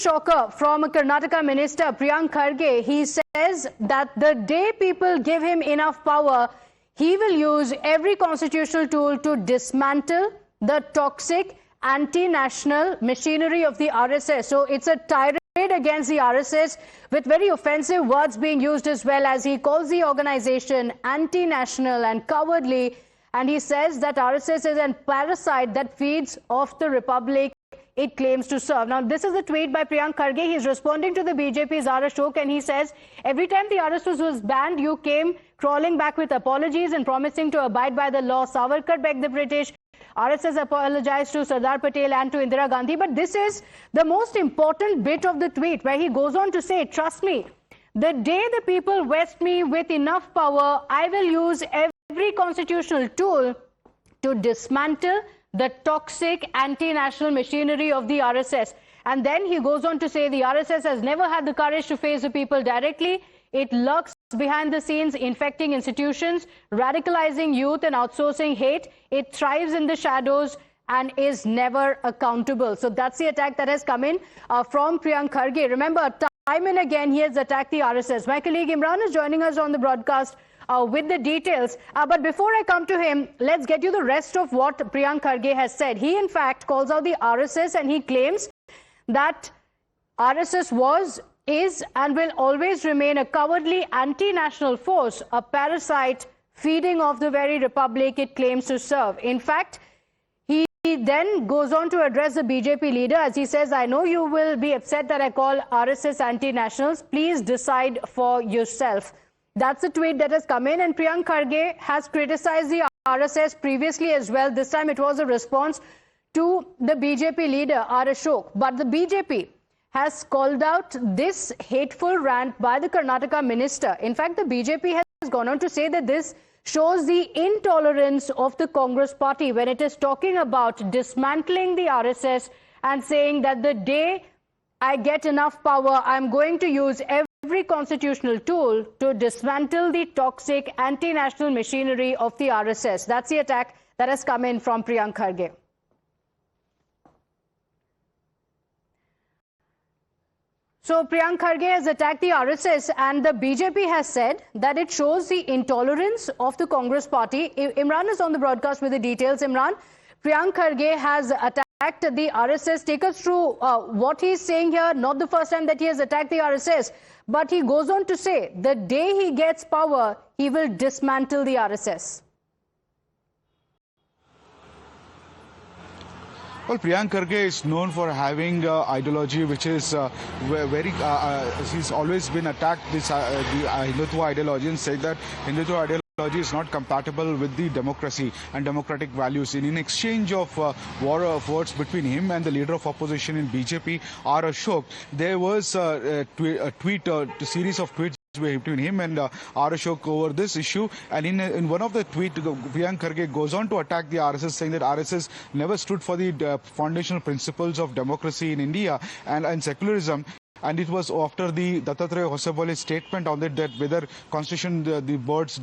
shocker from a Karnataka minister, Priyank Kharge. He says that the day people give him enough power, he will use every constitutional tool to dismantle the toxic anti-national machinery of the RSS. So it's a tirade against the RSS with very offensive words being used as well, as he calls the organization anti-national and cowardly. And he says that RSS is a parasite that feeds off the republic it claims to serve. Now, this is a tweet by Priyank Kharge. He's responding to the BJP's R. Ashok, and he says, every time the RSS was banned, you came crawling back with apologies and promising to abide by the law. Savarkar begged the British. RSS apologized to Sardar Patel and to Indira Gandhi. But this is the most important bit of the tweet, where he goes on to say, trust me, the day the people vest me with enough power, I will use every constitutional tool to dismantle the toxic anti-national machinery of the RSS. And then he goes on to say the RSS has never had the courage to face the people directly. It lurks behind the scenes, infecting institutions, radicalizing youth and outsourcing hate. It thrives in the shadows and is never accountable. So that's the attack that has come in from Priyank Kharge. Remember, time and again, he has attacked the RSS. My colleague Imran is joining us on the broadcast with the details. But before I come to him, let's get you the rest of what Priyank Kharge has said. He, in fact, calls out the RSS and he claims that RSS was, is and will always remain a cowardly anti-national force, a parasite feeding off the very republic it claims to serve. In fact, he then goes on to address the BJP leader as he says, I know you will be upset that I call RSS anti-nationals. Please decide for yourself. That's a tweet that has come in, and Priyank Kharge has criticized the RSS previously as well. This time it was a response to the BJP leader, R. Ashok. But the BJP has called out this hateful rant by the Karnataka minister. In fact, the BJP has gone on to say that this shows the intolerance of the Congress party when it is talking about dismantling the RSS and saying that the day I get enough power, I'm going to use every constitutional tool to dismantle the toxic anti-national machinery of the RSS. That's the attack that has come in from Priyank Kharge. So Priyank Kharge has attacked the RSS, and the BJP has said that it shows the intolerance of the Congress party. Imran is on the broadcast with the details. Imran, Priyank Kharge has attacked the RSS. Take us through what he's saying here. Not the first time that he has attacked the RSS, but he goes on to say the day he gets power, he will dismantle the RSS. Well, Priyank Kharge is known for having ideology which is very, he's always been attacked this the Hindutva ideology and said that Hindutva ideology is not compatible with the democracy and democratic values. In exchange of war of words between him and the leader of opposition in BJP, R. Ashok, there was a series of tweets between him and R. Ashok over this issue. And in one of the tweets, Priyank Kharge goes on to attack the RSS, saying that RSS never stood for the foundational principles of democracy in India and secularism. And it was after the Dattatreya Hosebale's statement on that whether constitution, the words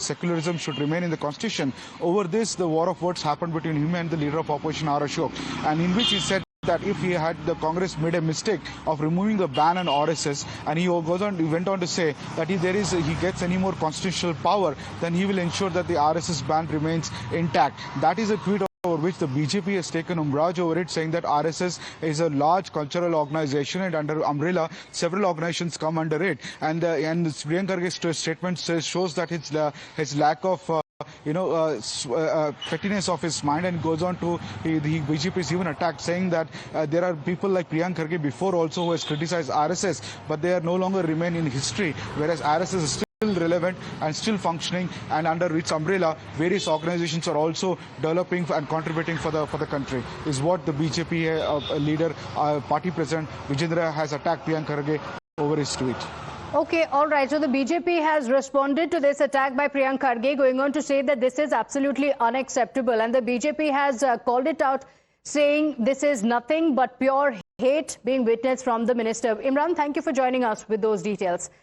secularism should remain in the constitution. Over this, the war of words happened between him and the leader of opposition, R. Ashok, and in which he said that if he had the Congress made a mistake of removing the ban on RSS, and he went on to say that if he gets any more constitutional power, then he will ensure that the RSS ban remains intact. That is a tweet over which the BJP has taken umbrage over it, saying that RSS is a large cultural organization and under umbrella several organizations come under it. And Priyank Kharge's statement shows that his lack of pettiness of his mind, and goes on to the BJP is even attacked, saying that there are people like Priyank Kharge before also who has criticized RSS, but they are no longer remain in history, whereas RSS is still relevant and still functioning, and under its umbrella various organizations are also developing and contributing for the country, is what the BJP leader, party president Vijendra has attacked Priyank Kharge over his tweet. Okay, all right. So the BJP has responded to this attack by Priyank Kharge, going on to say that this is absolutely unacceptable. And the BJP has called it out, saying this is nothing but pure hate being witnessed from the minister. Imran, thank you for joining us with those details.